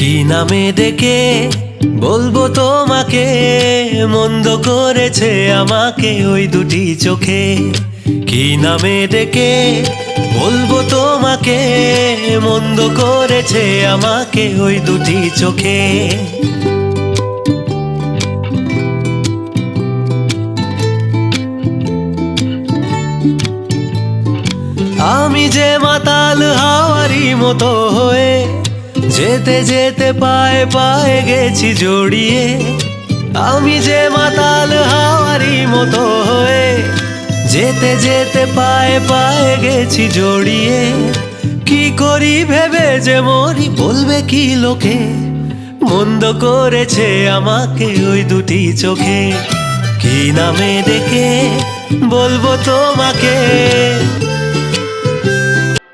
কি নামে ডেকে বলবো তোমাকে, মন্দ করেছে আমাকে ওই দুটি চোখে। কি নামে ডেকে বলবো তোমাকে, মন্দ করেছে আমাকে ওই দুটি চোখে। আমি যে মাতাল হাওয়ারি মতো হয়ে যেতে যেতে পায়ে পায়ে গেছি জড়িয়ে। আমি যে মাতাল হাওয়ারি মতো হয়ে যেতে যেতে পায়ে পায়ে গেছি জড়িয়ে। কি করি ভেবে যে মরি, বলবে কি লোকে, মন্দ করেছে আমাকে ওই দুটি চোখে। কি নামে ডেকে বলবো তোমাকে।